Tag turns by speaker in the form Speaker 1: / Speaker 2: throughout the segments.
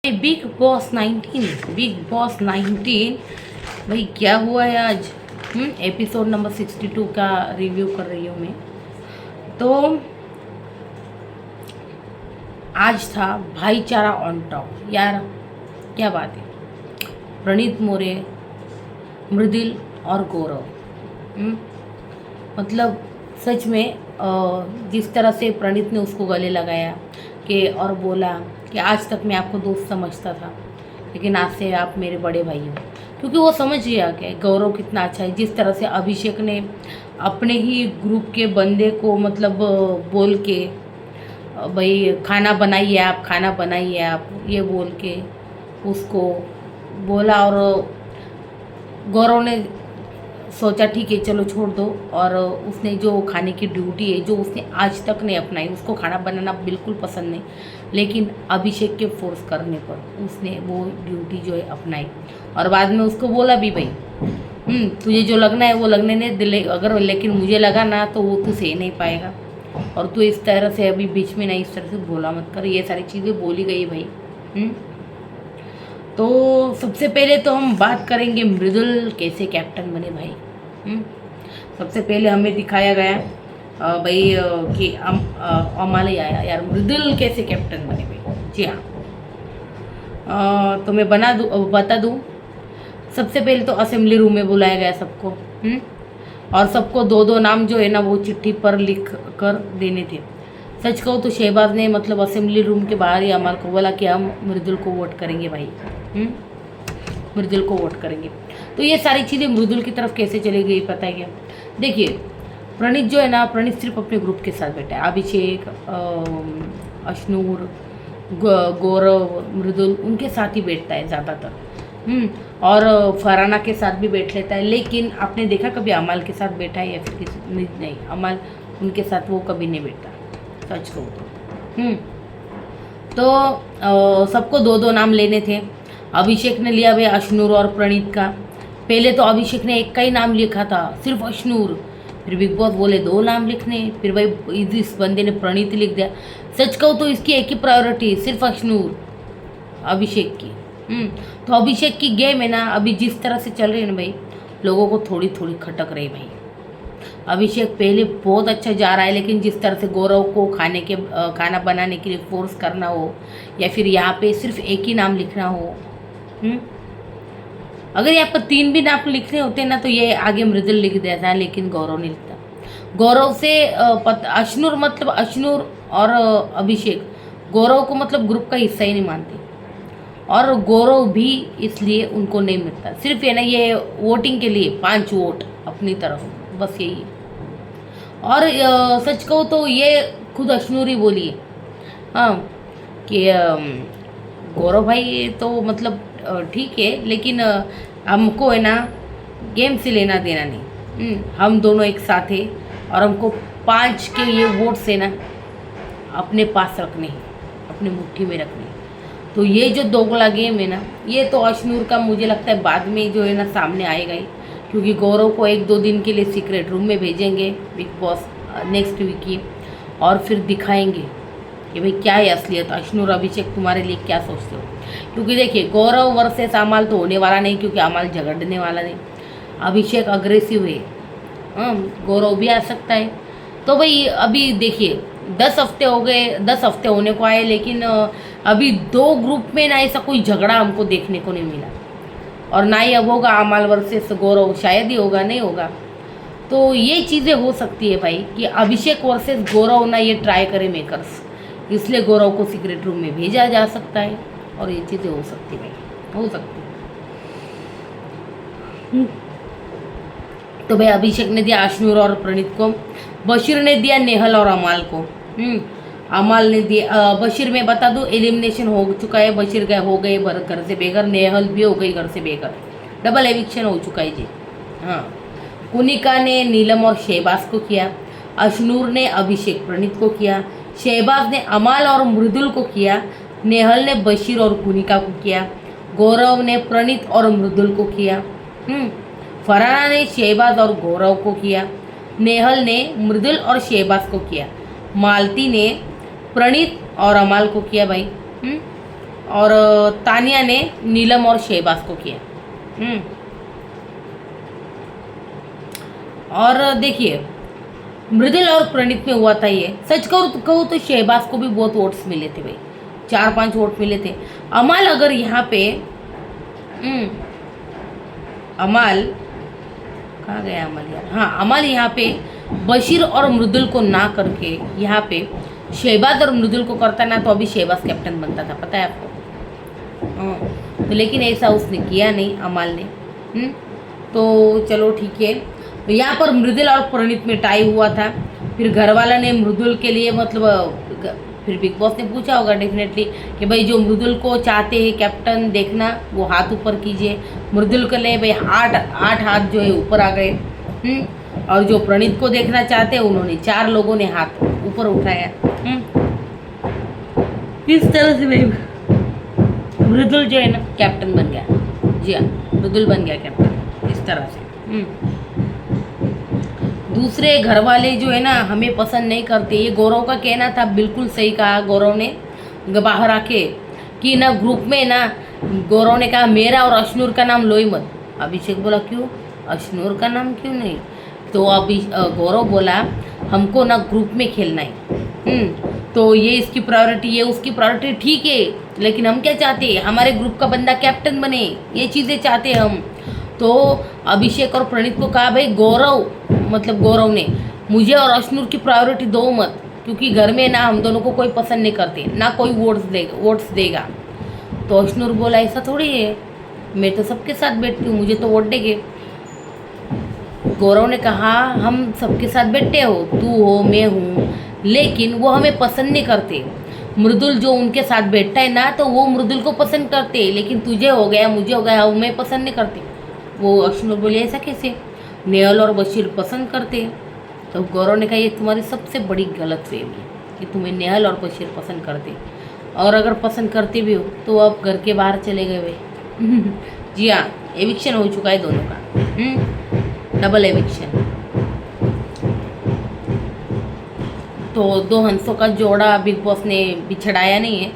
Speaker 1: Big boss 19, big boss 19 भाई क्या हुआ है आज। एपिसोड नंबर 62 का रिव्यू कर रही हूँ मैं। तो आज था भाईचारा ऑन टॉप। यार क्या बात है। प्रणीत मोरे, मृदुल और गौरव, मतलब सच में जिस तरह से प्रणीत ने उसको गले लगाया कि और बोला कि आज तक मैं आपको दोस्त समझता था लेकिन आज से आप मेरे बड़े भाई हो, क्योंकि वो समझ गया कि गौरव कितना अच्छा है। जिस तरह से अभिषेक ने अपने ही ग्रुप के बंदे को मतलब बोल के भाई खाना बनाइए आप, खाना बनाइए आप, ये बोल के उसको बोला और गौरव ने सोचा ठीक है चलो छोड़ दो। और उसने जो खाने की ड्यूटी है जो उसने आज तक नहीं अपनाई, उसको खाना बनाना बिल्कुल पसंद नहीं, लेकिन अभिषेक के फोर्स करने पर उसने वो ड्यूटी जो है अपनाई। और बाद में उसको बोला भी भाई तुझे जो लगना है वो लगने नहीं दिले, अगर लेकिन मुझे लगा ना तो वो तू सह नहीं पाएगा और तू इस तरह से अभी बीच में नहीं इस तरह से बोला मत कर। ये सारी चीज़ें बोली गई भाई। तो सबसे पहले तो हम बात करेंगे मृदुल कैसे कैप्टन बने भाई। सबसे पहले हमें दिखाया गया भाई कि अमाल ही आया। यार मृदुल कैसे कैप्टन बने भाई। जी हाँ, तो मैं बता दूँ। सबसे पहले तो असेंबली रूम में बुलाया गया सबको, और सबको दो दो नाम जो है ना वो चिट्ठी पर लिख कर देने थे। सच कहूँ तो शहबाज ने मतलब असेंबली रूम के बाहर ही अमल को बोला कि हम मृदुल को वोट करेंगे भाई। मृदुल को वोट करेंगे। तो ये सारी चीज़ें मृदुल की तरफ कैसे चली गई पता है क्या। देखिए प्रणीत जो है ना, प्रणीत सिर्फ अपने ग्रुप के साथ बैठा है। अभिषेक, अश्नूर, गौरव, मृदुल उनके साथ ही बैठता है ज़्यादातर। और फराना के साथ भी बैठ लेता है, लेकिन आपने देखा कभी अमाल के साथ बैठा है या फिर किसी नहीं। अमाल उनके साथ वो कभी नहीं बैठता सच कहूँ तो सबको दो दो नाम लेने थे। अभिषेक ने लिया भाई अश्नूर और प्रणीत का। पहले तो अभिषेक ने एक का ही नाम लिखा था, सिर्फ अश्नूर। फिर बिग बॉस बोले दो नाम लिखने, फिर भाई इस बंदे ने प्रणीत लिख दिया। सच कहूँ तो इसकी एक ही प्रायोरिटी सिर्फ अश्नूर, अभिषेक की। तो अभिषेक की गेम है ना अभी जिस तरह से चल रही है ना भाई, लोगों को थोड़ी थोड़ी खटक रही भाई। अभिषेक पहले बहुत अच्छा जा रहा है, लेकिन जिस तरह से गौरव को खाना बनाने के लिए फोर्स करना हो या फिर यहाँ पे सिर्फ एक ही नाम लिखना हो, अगर यहाँ पर तीन भी नाम लिखने होते ना तो ये आगे मृदुल लिख देता है, लेकिन गौरव नहीं लिखता। गौरव से अश्नूर मतलब अश्नूर और अभिषेक गौरव को मतलब ग्रुप का हिस्सा ही नहीं मानते, और गौरव भी इसलिए उनको नहीं मिलता। सिर्फ है ना ये वोटिंग के लिए 5 वोट अपनी तरफ, बस यही है। और सच कहूँ तो ये खुद अश्नूर ही बोली है हाँ कि गौरव भाई तो मतलब ठीक है, लेकिन हमको है ना गेम से लेना देना नहीं। हम दोनों एक साथ हैं और हमको 5 के ये वोट से ना अपने पास रखने हैं, अपने मुट्ठी में रखने हैं। तो ये जो दोगला गेम है ना, ये तो अश्नूर का मुझे लगता है बाद में जो है ना सामने आएगा ही, क्योंकि गौरव को 1-2 दिन के लिए सीक्रेट रूम में भेजेंगे बिग बॉस नेक्स्ट वीक की, और फिर दिखाएंगे कि भाई क्या है असलियत। अश्नूर, अभिषेक तुम्हारे लिए क्या सोचते हो, क्योंकि देखिए गौरव वर्सेस अमाल तो होने वाला नहीं, क्योंकि अमाल झगड़ने वाला नहीं। अभिषेक अग्रेसिव है, गौरव भी आ सकता है। तो भाई अभी देखिए 10 हफ्ते हो गए, 10 हफ्ते होने को आए, लेकिन अभी 2 ग्रुप में ना ऐसा कोई झगड़ा हमको देखने को नहीं मिला, और ना ही अब होगा अमाल वर्सेस गौरव, शायद ही होगा, नहीं होगा। तो ये चीज़ें हो सकती है भाई कि अभिषेक वर्सेस गौरव ना ये ट्राई करे मेकर्स, इसलिए गौरव को सीक्रेट रूम में भेजा जा सकता है, और ये चीज़ें हो सकती है भाई, हो सकती है। तो भाई अभिषेक ने दिया अश्नूर और प्रणीत को, बशीर ने दिया नेहल और अमाल को। अमाल ने दिया बशीर में बता दूं एलिमिनेशन हो चुका है, बशीर हो गए घर से बेघर, नेहल भी हो गई घर से बेघर, डबल एविक्शन हो चुका है जी। हाँ, कुनिका ने नीलम और शहबाज को किया, अश्नूर ने अभिषेक प्रणीत को किया, शहबाज ने अमाल और मृदुल को किया, नेहल ने बशीर और कुनिका को किया, गौरव ने प्रणीत और मृदुल को किया, फराना ने शहबाज और गौरव को किया, नेहल ने मृदुल और शहबाज को किया, मालती ने प्रणीत और अमाल को किया भाई। और तानिया ने नीलम और शहबाज को किया। और देखिए मृदुल और प्रणीत में हुआ था ये। सच कहूँ तो शहबाज को भी बहुत वोट्स मिले थे भाई, 4-5 वोट मिले थे। अमाल अगर यहाँ पे अमाल कहाँ गया अमाल यार, हाँ अमाल यहाँ पे बशीर और मृदुल को ना करके यहाँ पे शहबाज और मृदुल को करता ना, तो अभी शहबाज कैप्टन बनता था, पता है आपको। तो लेकिन ऐसा उसने किया नहीं अमाल ने। तो चलो ठीक है। यहाँ पर मृदुल और प्रणीत में टाई हुआ था। फिर घर वाला ने मृदुल के लिए मतलब फिर बिग बॉस ने पूछा होगा डेफिनेटली कि भाई जो मृदुल को चाहते हैं कैप्टन देखना वो हाथ ऊपर कीजिए। मृदुल के लिए भाई 8 हाथ जो है ऊपर आ गए। और जो प्रणीत को देखना चाहते हैं उन्होंने 4 लोगों ने हाथ ऊपर उठाया। इस तरह से भाई मृदुल जो है ना कैप्टन बन गया। जी हाँ, मृदुल बन गया कैप्टन इस तरह से। दूसरे घर वाले जो है ना हमें पसंद नहीं करते, ये गौरव का कहना था, बिल्कुल सही कहा गौरव ने बाहर आके कि ना ग्रुप में ना गौरव ने कहा मेरा और अश्नूर का नाम लो ही मत। अभिषेक बोला क्यों, अश्नूर का नाम क्यों नहीं? तो अभी गौरव बोला हमको ना ग्रुप में खेलना है। तो ये इसकी प्रायोरिटी, ये उसकी प्रायोरिटी, ठीक है, लेकिन हम क्या चाहते हैं हमारे ग्रुप का बंदा कैप्टन बने, ये चीज़ें चाहते हैं हम। तो अभिषेक और प्रणीत को कहा भाई गौरव ने मुझे और अश्नूर की प्रायोरिटी दो मत, क्योंकि घर में ना हम दोनों को कोई पसंद नहीं करते, ना कोई वोट्स देगा। तो अश्नूर बोला ऐसा थोड़ी है, मैं तो सबके साथ बैठती हूँ, मुझे तो वोट देंगे। गौरव ने कहा हम सबके साथ बैठते हो, तू हो मैं हूँ, लेकिन वो हमें पसंद नहीं करते। मृदुल जो उनके साथ बैठता है ना तो वो मृदुल को पसंद करते, लेकिन तुझे हो गया मुझे हो गया वो मैं पसंद नहीं करते। वो अश्नूर बोले ऐसा कैसे, नेहल और बशीर पसंद करते। तो गौरव ने कहा ये तुम्हारी सबसे बड़ी गलतफहमी है कि तुम्हें नेहल और बशीर पसंद करते, और अगर पसंद करते भी हो तो अब घर के बाहर चले गए वे। जी हाँ, एविक्शन हो चुका है दोनों का, डबल एविक्शन। तो 2 हंसों का जोड़ा बिग बॉस ने बिछड़ाया नहीं है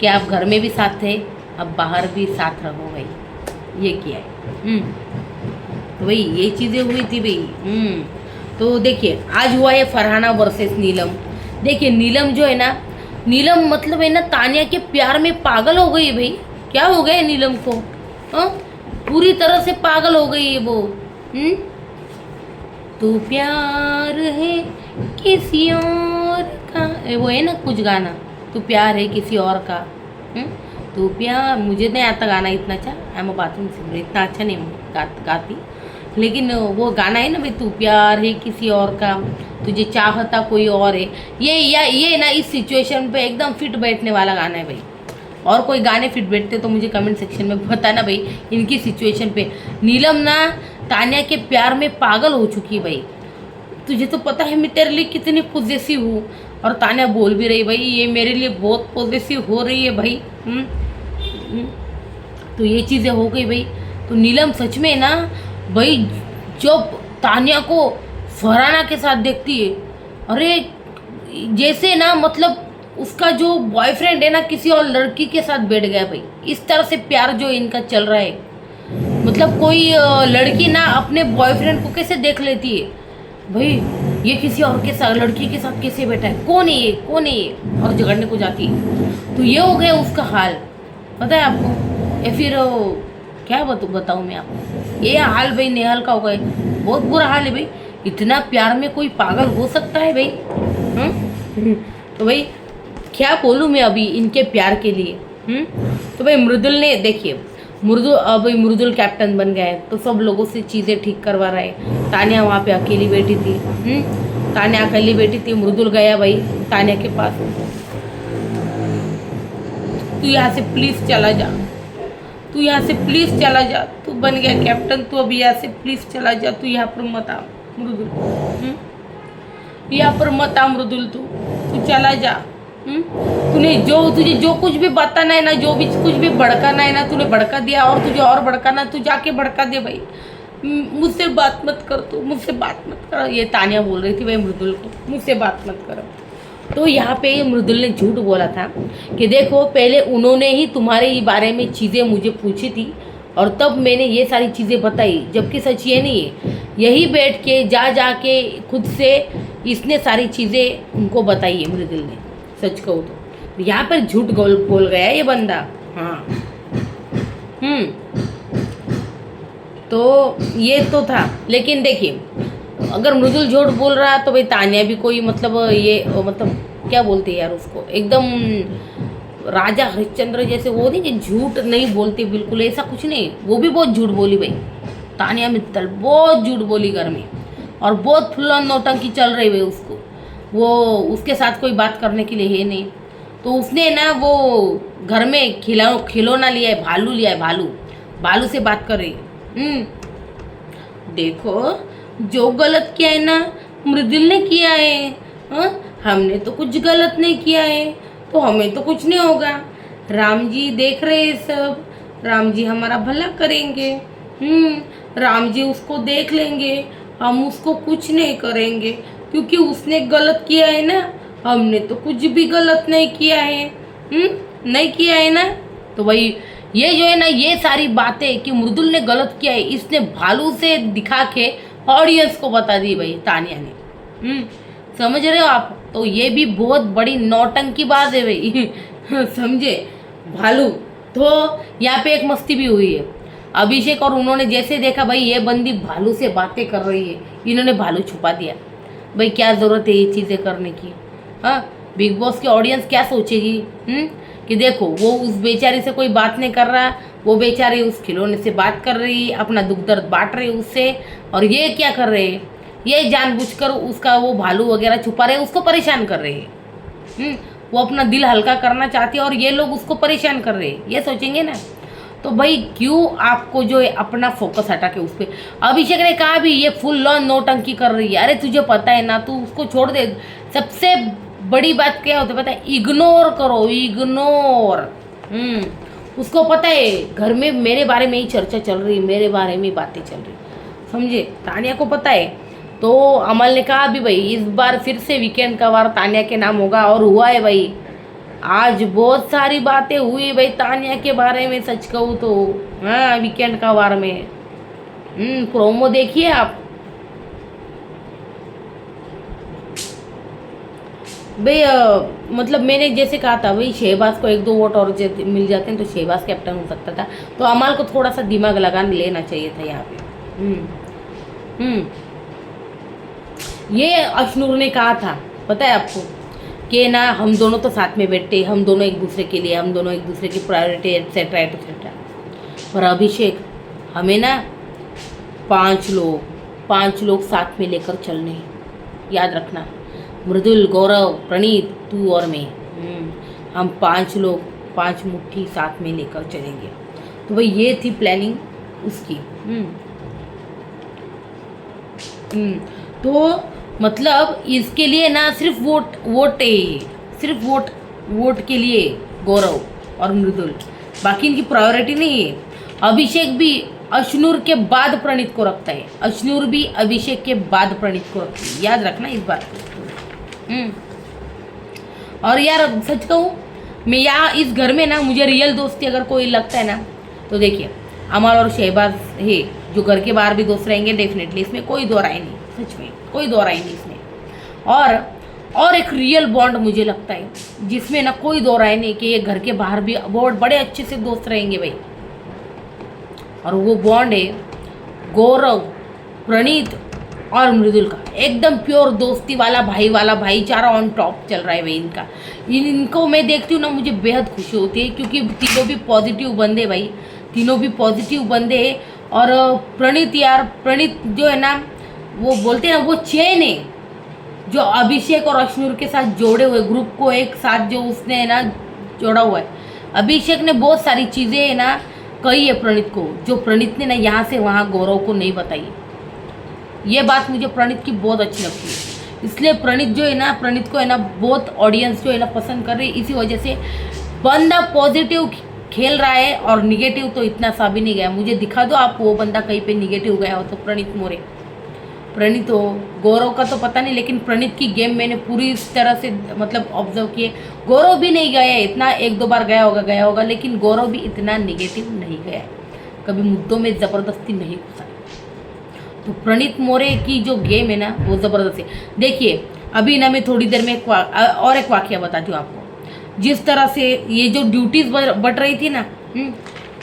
Speaker 1: कि आप घर में भी साथ थे, अब बाहर भी साथ रहो भाई, ये किया है। तो भाई ये चीज़ें हुई थी भाई। तो देखिए आज हुआ है फरहाना वर्सेस नीलम। देखिए नीलम जो है ना, नीलम मतलब है ना तानिया के प्यार में पागल हो गई है भाई। क्या हो गया है नीलम को, पूरी तरह से पागल हो गई है वो। तू प्यार है किसी और का, वो है ना कुछ गाना, तू प्यार है किसी और का। तू प्यार, मुझे नहीं आता गाना इतना अच्छा, I am a bathroom singer, इतना अच्छा नहीं गाती, लेकिन वो गाना है ना भाई, तू प्यार है किसी और का, तुझे चाहता कोई और है, ये ना इस सिचुएशन पे एकदम फिट बैठने वाला गाना है भाई। और कोई गाने फिट बैठते तो मुझे कमेंट सेक्शन में बताना भाई। इनकी सिचुएशन पे नीलम ना तानिया के प्यार में पागल हो चुकी भाई। तुझे तो पता है मैं तेरे लिए कितनी पॉजेसिव हूँ, और तानिया बोल भी रही भाई ये मेरे लिए बहुत पॉजेसिव हो रही है भाई। तो ये चीज़ें हो गई भाई। तो नीलम सच में ना भाई जब तानिया को फरहाना के साथ देखती है, अरे जैसे ना मतलब उसका जो बॉयफ्रेंड है ना किसी और लड़की के साथ बैठ गया भाई। इस तरह से प्यार जो इनका चल रहा है, मतलब कोई लड़की ना अपने बॉयफ्रेंड को कैसे देख लेती है भाई, ये किसी और के साथ लड़की के साथ कैसे बैठा है, कौन है ये, और झगड़ने को जाती है। तो ये हो गया उसका हाल, पता है आपको। या फिर क्या बताऊँ मैं आपको, ये हाल भाई नेहल का हो गया, बहुत बुरा हाल है भाई। इतना प्यार में कोई पागल हो सकता है भाई। तो भाई क्या बोलूँ मैं अभी इनके प्यार के लिए। तो भाई मृदुल ने देखिए, मृदुल कैप्टन बन गए तो सब लोगों से चीज़ें ठीक करवा रहा है। तानिया वहाँ पे अकेली बैठी थी, तानिया अकेली बैठी थी, मृदुल गया भाई तानिया के पास, तू यहाँ से प्लीज़ चला जा, तू यहाँ से प्लीज़ चला जा, तू बन गया कैप्टन, तू अभी यहाँ से प्लीज़ चला जा, तू यहाँ पर मत आ मृदुल, यहाँ पर मत आ मृदुल, तू चला जा। तुझे जो कुछ भी बताना है ना, जो भी कुछ भी भड़काना है ना, तूने भड़का दिया, और तुझे और भड़काना तू जाके भड़का दे भाई। मुझसे बात मत कर, तू मुझसे बात मत कर, ये तानिया बोल रही थी भाई मृदुल को, मुझसे बात मत करो। तो यहाँ पे मृदुल ने झूठ बोला था कि देखो पहले उन्होंने ही तुम्हारे बारे में चीज़ें मुझे पूछी थी और तब मैंने ये सारी चीज़ें बताई, जबकि सच ये नहीं है। यही बैठ के जा के खुद से इसने सारी चीज़ें उनको बताई है मृदुल ने, सच कहूँ तो। यहाँ पर झूठ बोल गया है ये बंदा। हाँ तो ये तो था, लेकिन देखिए अगर मृदुल झूठ बोल रहा है तो भाई तान्या भी कोई मतलब ये मतलब क्या बोलते हैं यार उसको, एकदम राजा हरिश्चंद्र जैसे वो नहीं कि झूठ नहीं बोलते बिल्कुल, ऐसा कुछ नहीं। वो भी बहुत झूठ बोली भाई, तान्या मित्तल बहुत झूठ बोली घर में और बहुत फुल ऑन नौटंकी चल रही है उसको। वो उसके साथ कोई बात करने के लिए है नहीं, तो उसने ना वो घर में खिलौना लिया है, भालू लिया है, भालू से बात कर रही है। देखो जो गलत किया है ना मृदुल ने किया है, हमने तो कुछ गलत नहीं किया है, तो हमें तो कुछ नहीं होगा। राम जी देख रहे हैं सब, राम जी हमारा भला करेंगे। राम जी उसको देख लेंगे, हम उसको कुछ नहीं करेंगे क्योंकि उसने गलत किया है ना, हमने तो कुछ भी गलत नहीं किया है। नहीं किया है ना। तो भाई ये जो है ना, ये सारी बातें कि मृदुल ने गलत किया है, इसने भालू से दिखा के ऑडियंस को बता दी भाई तान्या ने। समझ रहे हो आप? तो ये भी बहुत बड़ी नौटंकी बात है भाई समझे भालू। तो यहाँ पे एक मस्ती भी हुई है। अभिषेक और उन्होंने जैसे देखा भाई ये बंदी भालू से बातें कर रही है, इन्होंने भालू छुपा दिया। भाई क्या ज़रूरत है ये चीज़ें करने की? हाँ, बिग बॉस की ऑडियंस क्या सोचेगी? कि देखो वो उस बेचारी से कोई बात नहीं कर रहा, वो बेचारी उस खिलौने से बात कर रही, अपना दुख दर्द बांट रही उससे, और ये क्या कर रहे हैं? ये जानबूझकर उसका वो भालू वगैरह छुपा रहे, उसको परेशान कर रहे हैं। वो अपना दिल हल्का करना चाहती है और ये लोग उसको परेशान कर रहे हैं, ये सोचेंगे ना। तो भाई क्यों आपको जो है अपना फोकस हटा के उस पर। अभिषेक ने कहा भी ये फुल ऑन नौटंकी कर रही है। अरे तुझे पता है ना, तू उसको छोड़ दे। सबसे बड़ी बात क्या होती है पता है? इग्नोर करो, इग्नोर। उसको पता है घर में मेरे बारे में ही चर्चा चल रही, मेरे बारे में बातें चल रही, समझे? तान्या को पता है। तो अमल ने कहा भी भाई इस बार फिर से वीकेंड का वार तान्या के नाम होगा, और हुआ है भाई। आज बहुत सारी बातें हुई भाई तान्या के बारे में, सच कहूँ तो। हाँ, वीकेंड का वार में प्रोमो देखिए आप भाई। मतलब मैंने जैसे कहा था भाई, शहबाज को 1-2 वोट और मिल जाते हैं तो शहबाज कैप्टन हो सकता था। तो अमल को थोड़ा सा दिमाग लगा लेना चाहिए था यहाँ पे। ये अशनूर ने कहा था, पता है आपको, कि ना हम दोनों तो साथ में बैठते, हम दोनों एक दूसरे के लिए, हम दोनों एक दूसरे की प्रायोरिटी एटसेट्रा एटसेट्रा। पर अभिषेक हमें ना 5 लोग साथ में लेकर चलने हैं, याद रखना। मृदुल, गौरव, प्रणीत, तू और मैं, हम 5 लोग 5 मुट्ठी साथ में लेकर चलेंगे। तो भाई ये थी प्लानिंग उसकी। तो मतलब इसके लिए ना सिर्फ वोट है, सिर्फ वोट के लिए गौरव और मृदुल, बाकी इनकी प्रायोरिटी नहीं है। अभिषेक भी अशनूर के बाद प्रणीत को रखता है, अशनूर भी अभिषेक के बाद प्रणीत को रखती है, याद रखना इस बात को। और यार सच कहूँ मैं, यहाँ इस घर में ना मुझे रियल दोस्ती अगर कोई लगता है ना, तो देखिए अमल और शहबाज है, जो घर के बाहर भी दोस्त रहेंगे डेफिनेटली, इसमें कोई दो राय नहीं, सच में कोई दो राय नहीं इसमें। और एक रियल बॉन्ड मुझे लगता है जिसमें ना कोई दो राय नहीं कि ये घर के बाहर भी बहुत बड़े अच्छे से दोस्त रहेंगे भाई। और वो बॉन्ड है गौरव, प्रणीत और मृदुल का, एकदम प्योर दोस्ती वाला भाईचारा ऑन टॉप चल रहा है भाई इनका। इनको मैं देखती हूँ ना, मुझे बेहद खुशी होती है, क्योंकि तीनों भी पॉजिटिव बंदे भाई, तीनों भी पॉजिटिव बंदे। और प्रणीत जो है ना, वो बोलते हैं ना, वो चेन है जो अभिषेक और अशनूर के साथ जोड़े हुए, ग्रुप को एक साथ जो उसने है ना जोड़ा हुआ है। अभिषेक ने बहुत सारी चीज़ें है ना कही है प्रणीत को, जो प्रणीत ने ना यहाँ से वहाँ गौरव को नहीं बताई। ये बात मुझे प्रणीत की बहुत अच्छी लगती है, इसलिए प्रणीत जो है ना, प्रणीत को है ना बहुत ऑडियंस जो है ना पसंद कर रही है। इसी वजह से बंदा पॉजिटिव खेल रहा है, और निगेटिव तो इतना सा भी नहीं गया। मुझे दिखा दो आप वो बंदा कहीं पे निगेटिव गया हो तो, प्रणीत मोरे। प्रणीत हो, गौरव का तो पता नहीं, लेकिन प्रणीत की गेम मैंने पूरी इस तरह से मतलब ऑब्जर्व किए। गौरव भी नहीं गया है इतना, एक दो बार गया होगा, लेकिन गौरव भी इतना निगेटिव नहीं गया है, कभी मुद्दों में ज़बरदस्ती नहीं घुसा। तो प्रणीत मोरे की जो गेम है ना वो ज़बरदस्त है। देखिए अभी ना मैं थोड़ी देर में और एक वाकया बताती हूँ आपको। जिस तरह से ये जो ड्यूटीज़ बट रही थी ना,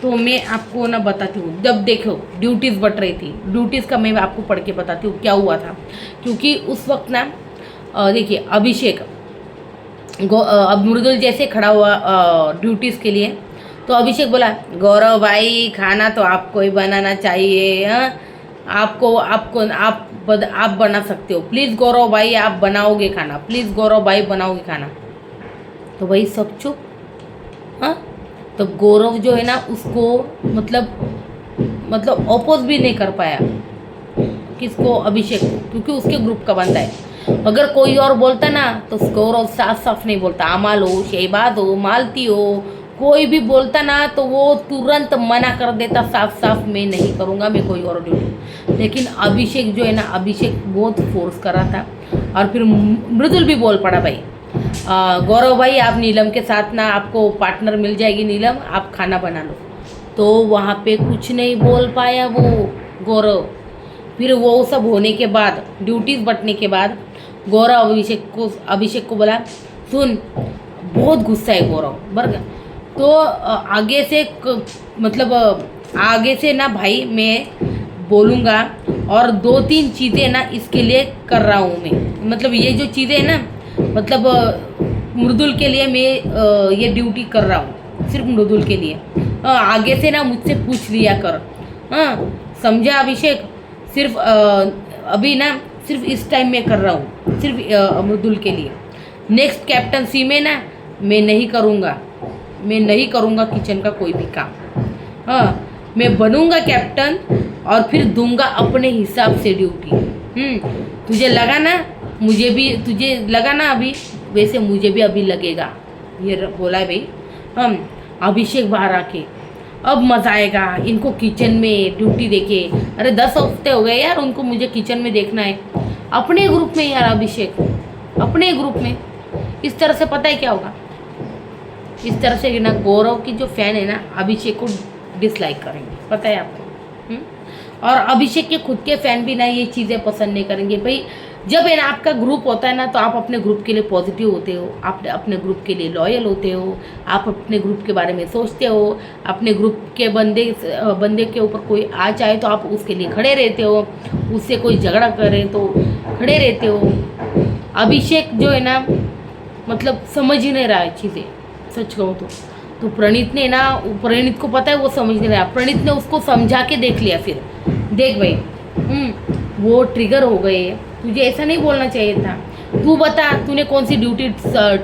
Speaker 1: तो मैं आपको ना बताती हूँ। जब देखो ड्यूटीज़ बट रही थी, ड्यूटीज़ का मैं आपको पढ़ के बताती हूँ क्या हुआ था। क्योंकि उस वक्त ना देखिए अभिषेक अब मृदुल जैसे खड़ा हुआ ड्यूटीज़ के लिए, तो अभिषेक बोला गौरव भाई खाना तो आपको ही बनाना चाहिए, आपको आपको आप बना सकते हो, प्लीज़ गौरव भाई आप बनाओगे खाना, प्लीज़ गौरव भाई बनाओगे खाना। तो भाई सब चुप। हाँ, तो गौरव जो है ना उसको मतलब अपोज भी नहीं कर पाया, किसको, अभिषेक को, क्योंकि उसके ग्रुप का बंदा है। अगर कोई और बोलता ना तो गौरव साफ साफ नहीं बोलता, अमाल हो, शहबाज हो, मालती हो, कोई भी बोलता ना तो वो तुरंत मना कर देता साफ साफ, मैं नहीं करूँगा, मैं कोई और ड्यूटी। लेकिन अभिषेक जो है ना, अभिषेक बहुत फोर्स कर रहा था। और फिर मृदुल भी बोल पड़ा भाई गौरव भाई आप नीलम के साथ ना, आपको पार्टनर मिल जाएगी नीलम, आप खाना बना लो। तो वहाँ पे कुछ नहीं बोल पाया वो गौरव। फिर वो सब होने के बाद, ड्यूटीज़ बंटने के बाद, गौरव अभिषेक को बोला सुन, बहुत गुस्सा है गौरव बरगा, तो आगे से मतलब आगे से ना भाई मैं बोलूँगा, और 2-3 चीज़ें ना इसके लिए कर रहा हूँ मैं, मतलब ये जो चीज़ें हैं ना, मतलब मृदुल के लिए मैं ये ड्यूटी कर रहा हूँ, सिर्फ मृदुल के लिए। आगे से ना मुझसे पूछ लिया कर, हाँ समझा अभिषेक, सिर्फ अभी ना सिर्फ इस टाइम में कर रहा हूँ, सिर्फ मृदुल के लिए। नेक्स्ट कैप्टनसी में ना मैं नहीं करूँगा किचन का कोई भी काम। हाँ, मैं बनूँगा कैप्टन और फिर दूंगा अपने हिसाब से ड्यूटी। तुझे लगा ना अभी, वैसे मुझे भी अभी लगेगा, ये बोला है भाई। हम अभिषेक बाहर आके अब मज़ा आएगा इनको किचन में ड्यूटी देखे। अरे 10 हफ्ते हो गए यार उनको, मुझे किचन में देखना है अपने ग्रुप में यार, अभिषेक अपने ग्रुप में। इस तरह से पता है क्या होगा, इस तरह से ना गौरव की जो फैन है ना अभिषेक को डिसलाइक करेंगे, पता है आपको। और अभिषेक के खुद के फैन भी ना ये चीज़ें पसंद नहीं करेंगे भाई। जब है ना आपका ग्रुप होता है ना, तो आप अपने ग्रुप के लिए पॉजिटिव होते हो, आप अपने ग्रुप के लिए लॉयल होते हो, आप अपने ग्रुप के बारे में सोचते हो, अपने ग्रुप के बंदे के ऊपर कोई आ जाए तो आप उसके लिए खड़े रहते हो, उससे कोई झगड़ा करे तो खड़े रहते हो। अभिषेक जो है ना मतलब समझ ही नहीं रहा है चीज़ें, सच कहूँ तो प्रणीत ने ना, प्रणीत को पता है वो समझ नहीं रहा, प्रणीत ने उसको समझा के देख लिया। फिर देख भाई वो ट्रिगर हो गए, तुझे ऐसा नहीं बोलना चाहिए था। तू बता तूने कौन सी ड्यूटी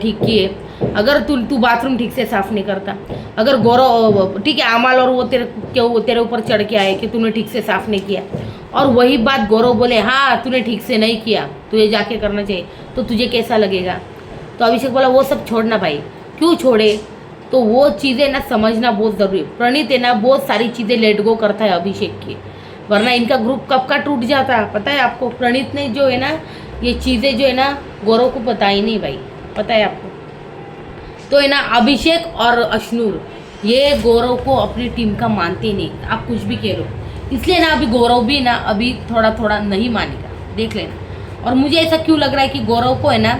Speaker 1: ठीक की है। अगर तू बाथरूम ठीक से साफ़ नहीं करता, अगर गौरव ठीक है अमाल और वो तेरे ऊपर चढ़ के आए कि तूने ठीक से साफ़ नहीं किया, और वही बात गौरव बोले हाँ तूने ठीक से नहीं किया, तुझे जाके करना चाहिए, तो तुझे कैसा लगेगा। तो अभिषेक बोला वो सब छोड़ना भाई, क्यों छोड़े, तो वो चीज़ें ना समझना बहुत ज़रूरी है। प्रणीत है ना बहुत सारी चीज़ें लेट गो करता है अभिषेक की, वरना इनका ग्रुप कब का टूट जाता है पता है आपको। प्रणीत ने जो है ना ये चीज़ें जो है ना गौरव को पता ही नहीं भाई, पता है आपको। तो है ना अभिषेक और अश्नूर ये गौरव को अपनी टीम का मानते ही नहीं, आप कुछ भी कह लो, इसलिए ना अभी गौरव भी ना अभी थोड़ा थोड़ा नहीं मानेगा, देख लेना। और मुझे ऐसा क्यों लग रहा है कि गौरव को है ना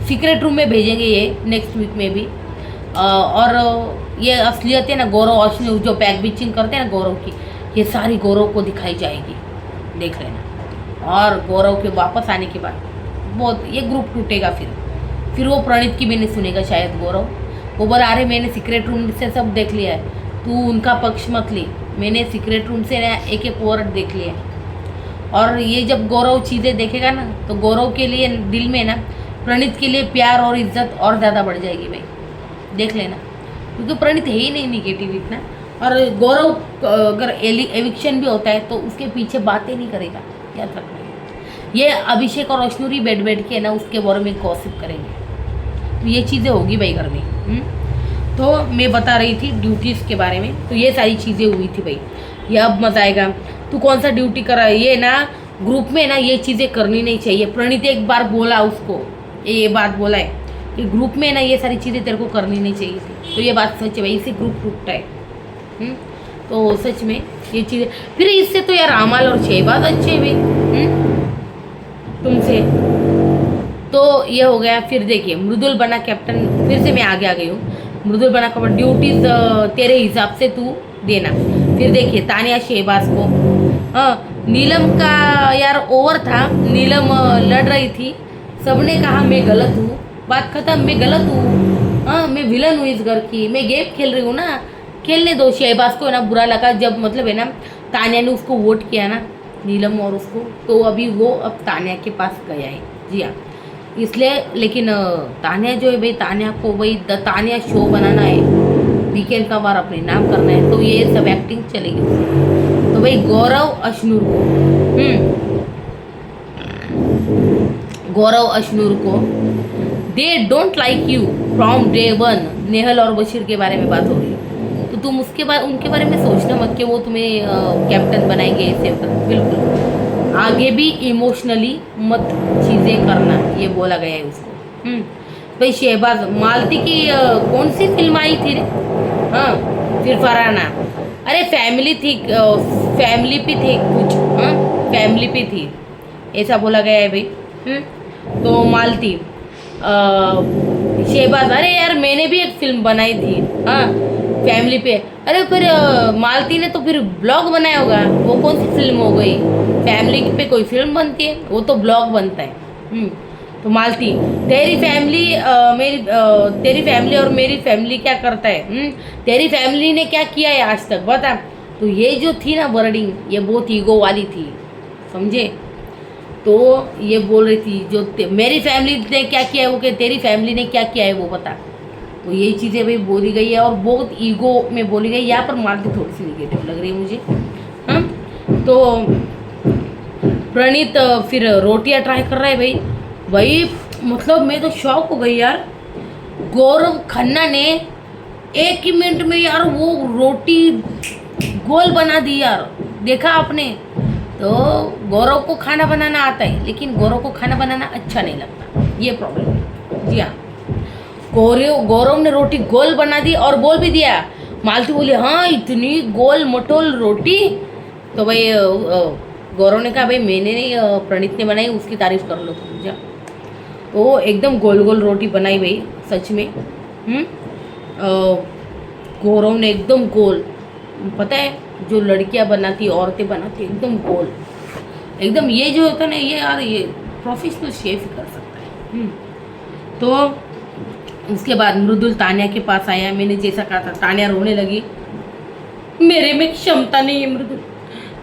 Speaker 1: सीक्रेट रूम में भेजेंगे ये नेक्स्ट वीक में भी। और ये असलियत है ना गौरव अश्नूर जो बैक बिचिंग करते हैं ना गौरव की, ये सारी गौरव को दिखाई जाएगी, देख लेना। और गौरव के वापस आने के बाद बहुत ये ग्रुप टूटेगा। फिर वो प्रणीत की भी नहीं सुनेगा शायद गौरव। वो बोला अरे मैंने सीक्रेट रूम से सब देख लिया है, तू उनका पक्ष मत ली, मैंने सीक्रेट रूम से ना एक एक वर्ड देख लिया। और ये जब गौरव चीज़ें देखेगा ना तो गौरव के लिए दिल में ना प्रणीत के लिए प्यार और इज्जत और ज़्यादा बढ़ जाएगी भाई, देख लेना। क्योंकि प्रणीत है ही नहीं निगेटिव इतना, और गौरव अगर एविक्शन भी होता है तो उसके पीछे बातें नहीं करेगा, याद रखना। ये अभिषेक और अश्नूरी बैठ के ना उसके बारे में गॉसिप करेंगे, तो ये चीज़ें होगी भाई घर में। तो मैं बता रही थी ड्यूटीज़ के बारे में, तो ये सारी चीज़ें हुई थी भाई। ये अब मज़ा आएगा। तू कौन सा ड्यूटी कर रहा है, ये ना ग्रुप में ना ये चीज़ें करनी नहीं चाहिए। प्रणीत एक बार बोला उसको, ये बात बोला है कि ग्रुप में ना ये सारी चीज़ें तेरे को करनी नहीं चाहिए थी। तो ये बात सच है भाई, इसी ग्रुप टूटता है। तो सच में ये चीज़ें, फिर इससे तो यार अमाल और शहबाज अच्छे हुए तुमसे। तो ये हो गया। फिर देखिए मृदुल बना कैप्टन, फिर से मैं आगे आ गई हूँ। मृदुल बना कैप्टन, ड्यूटीज तेरे हिसाब से तू देना। फिर देखिए तानिया शहबाज को, नीलम का यार ओवर था, नीलम लड़ रही थी, सबने कहा मैं गलत हूँ, बात खत्म, मैं गलत हूँ, हाँ मैं विलन हूँ इस घर की, मैं गेम खेल रही हूँ ना, खेलने दो। शहबाज को है ना बुरा लगा जब मतलब है ना तानिया ने उसको वोट किया ना, नीलम और उसको, तो अभी वो अब तानिया के पास गया है। जी हाँ, इसलिए लेकिन तानिया जो है भाई, तानिया को भाई द तानिया शो बनाना है, वीकेंड का बार अपने नाम करना है, तो ये सब एक्टिंग चलेगी उससे। तो भाई गौरव अशनूर को, गौरव अशनूर को, they don't like you from day one. Nehal और बशीर के बारे में बात हो रही है, तो तुम उसके बारे उनके बारे में सोचना मत कि वो तुम्हें कैप्टन बनाएंगे ऐसे, बिल्कुल। आगे भी इमोशनली मत चीज़ें करना, ये बोला गया है उसको। भाई शहबाज, मालती की कौन सी फिल्म आई थी रे? हाँ फिर फरहाना, अरे फैमिली थी, फैमिली पे थी कुछ, हाँ फैमिली पे थी, ऐसा बोला गया है भाई। तो मालती, शहबाज, अरे यार मैंने भी एक फिल्म बनाई थी, हाँ फैमिली पे। अरे फिर मालती ने तो फिर ब्लॉग बनाया होगा, वो कौन सी फिल्म हो गई? फैमिली पे कोई फिल्म बनती है, वो तो ब्लॉग बनता है। तो मालती, तेरी फैमिली तेरी फैमिली और मेरी फैमिली क्या करता है? तेरी फैमिली ने क्या किया है आज तक बता। तो ये जो थी ना वर्डिंग, ये बहुत ईगो वाली थी, समझे? तो ये बोल रही थी जो मेरी फैमिली ने क्या किया है, वो कि तेरी फैमिली ने क्या किया है वो बता। तो ये चीज़ें भाई बोली गई है और बहुत ईगो में बोली गई। यहाँ पर मालती थोड़ी सी निगेटिव लग रही है मुझे। हाँ तो प्रणीत फिर रोटियां ट्राई कर रहा है भाई मतलब मैं तो शॉक हो गई यार। गौरव खन्ना ने 1 ही मिनट में यार वो रोटी गोल बना दी यार, देखा आपने? तो गौरव को खाना बनाना आता है, लेकिन गौरव को खाना बनाना अच्छा नहीं लगता, ये प्रॉब्लम है। जी हाँ, गौरव ने रोटी गोल बना दी और बोल भी दिया। मालती बोली हाँ इतनी गोल मटोल रोटी। तो भाई गौरव ने कहा भाई मैंने नहीं, प्रणीत ने बनाई, उसकी तारीफ कर लो तुम। जा तो एकदम गोल गोल रोटी बनाई भाई सच में। गौरव ने एकदम गोल, पता है जो लड़कियां बनाती औरतें बनाती एकदम गोल, एकदम। ये जो होता है ना ये यार, ये प्रोफेशनल शेफ ही कर सकता है। तो उसके बाद मृदुल तानिया के पास आया, मैंने जैसा कहा था। तानिया रोने लगी, मेरे में क्षमता नहीं है मृदुल,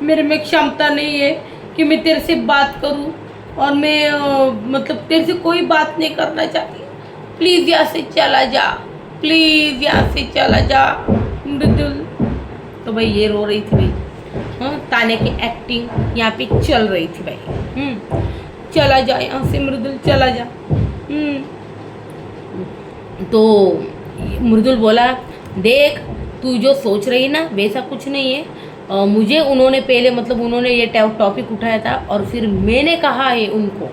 Speaker 1: मेरे में क्षमता नहीं है कि मैं तेरे से बात करूं, और मैं मतलब तेरे से कोई बात नहीं करना चाहती, प्लीज़ यहाँ से चला जा, प्लीज़ यहाँ से चला जा मृदुल। तो भाई ये रो रही थी भाई। हाँ तानिया की एक्टिंग यहाँ पे चल रही थी भाई। चला जा यहाँ से मृदुल, चला जा। तो मृदुल बोला देख तू जो सोच रही ना वैसा कुछ नहीं है। मुझे उन्होंने पहले मतलब उन्होंने ये टॉपिक उठाया था और फिर मैंने कहा है उनको,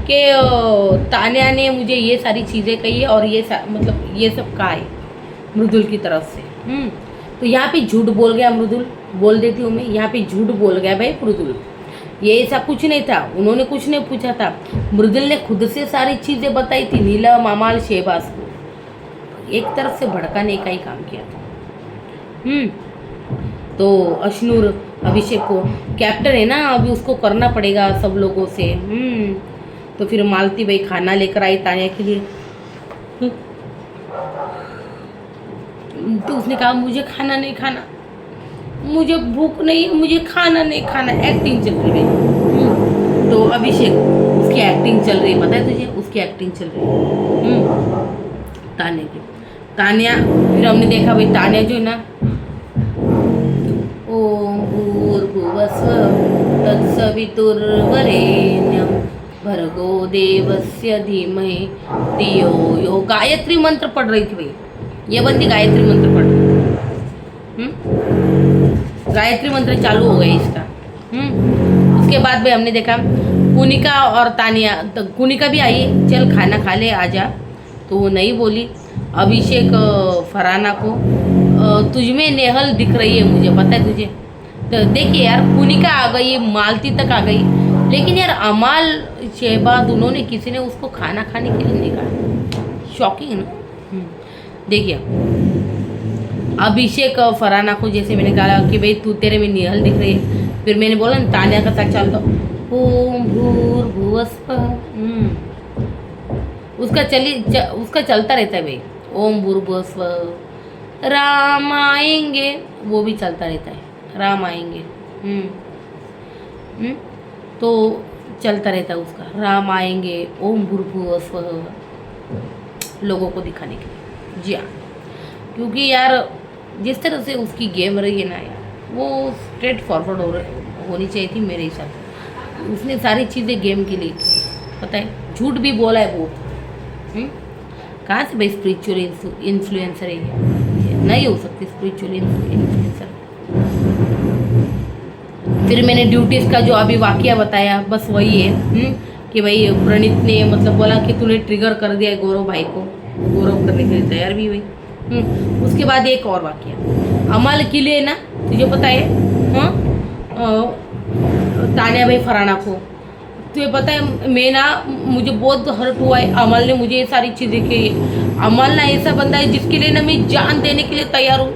Speaker 1: कि तानिया ने मुझे ये सारी चीज़ें कही है और ये मतलब ये सब कहा है मृदुल की तरफ से। तो यहाँ पे झूठ बोल गया मृदुल, बोल देती हूँ मैं, यहाँ पे झूठ बोल गया भाई मृदुल। ये ऐसा कुछ नहीं था, उन्होंने कुछ नहीं पूछा था, मृदुल ने खुद से सारी चीज़ें बताई थी नीलम, अमाल, शहबाज को, एक तरफ से भड़काने का ही काम किया था। तो अशनूर अभिषेक को कैप्टन है ना, अभी उसको करना पड़ेगा सब लोगों से। तो फिर मालती भाई खाना लेकर आई तानिया के लिए। तो उसने कहा मुझे खाना नहीं खाना, मुझे भूख नहीं, मुझे खाना नहीं खाना। एक्टिंग चल रही है। तो अभिषेक उसकी एक्टिंग चल रही है, पता है तुझे, उसकी एक्टिंग चल रही है तानिया की। तानिया फिर हमने देखा भाई तानिया जो है ना, ओम भूर्भुवस्वः तत्सवितुर्वरेण्यं भर्गो देवस्य धीमहि धियो यो, गायत्री मंत्र पढ़ रही थी भाई, ये बंदी गायत्री मंत्र पढ़ रही थी। गायत्री मंत्र चालू हो गया इसका। उसके बाद भाई हमने देखा कुनिका और तानिया, तो कुनिका भी आई, चल खाना खा ले आजा, तो वो नहीं बोली। अभिषेक फरहाना को तुझ में नेहल दिख रही है, मुझे पता है तुझे। तो देखिए यार, कुनिका आ गई, मालती तक आ गई, लेकिन यार अमाल शहबाज उन्होंने किसी ने उसको खाना खाने के लिए नहीं कहा। शॉकिंग ना। देखिए अभिषेक फरहाना को जैसे मैंने कहा कि भाई तू तेरे में निहल दिख रही है, फिर मैंने बोला ना तानिया का साथ चल दो, ओम भूर्भुवस्वः, उसका चलता रहता है भाई, ओम भूर्भुवस्वः, राम आएंगे, वो भी चलता रहता है, राम आएंगे। तो चलता रहता है उसका, राम आएंगे, ओम भूर्भुवस्वः, लोगों को दिखाने के लिए। जी हाँ, क्योंकि यार जिस तरह से उसकी गेम रही है ना यार, वो स्ट्रेट फॉरवर्ड होनी चाहिए थी मेरे हिसाब से। उसने सारी चीज़ें गेम के लिए, पता है, झूठ भी बोला है बहुत। कहाँ से भाई स्पिरिचुअल इन्फ्लुएंसर है ये? नहीं हो सकती स्पिरिचुअल इन्फ्लुएंसर। फिर मैंने ड्यूटीज़ का जो अभी वाकया बताया, बस वही है कि भाई प्रणीत ने मतलब बोला कि तूने ट्रिगर कर दिया है गौरव भाई को, गौरव करने के लिए तैयार भी हुई। उसके बाद एक और वाकया अमल के लिए ना, तुझे पता है तानिया भाई फरहाना को, तुझे पता है मैं ना, मुझे बहुत हर्ट हुआ है। अमल ने मुझे ये सारी चीज़ें की। अमल ना ऐसा बंदा है जिसके लिए ना मैं जान देने के लिए तैयार हूँ,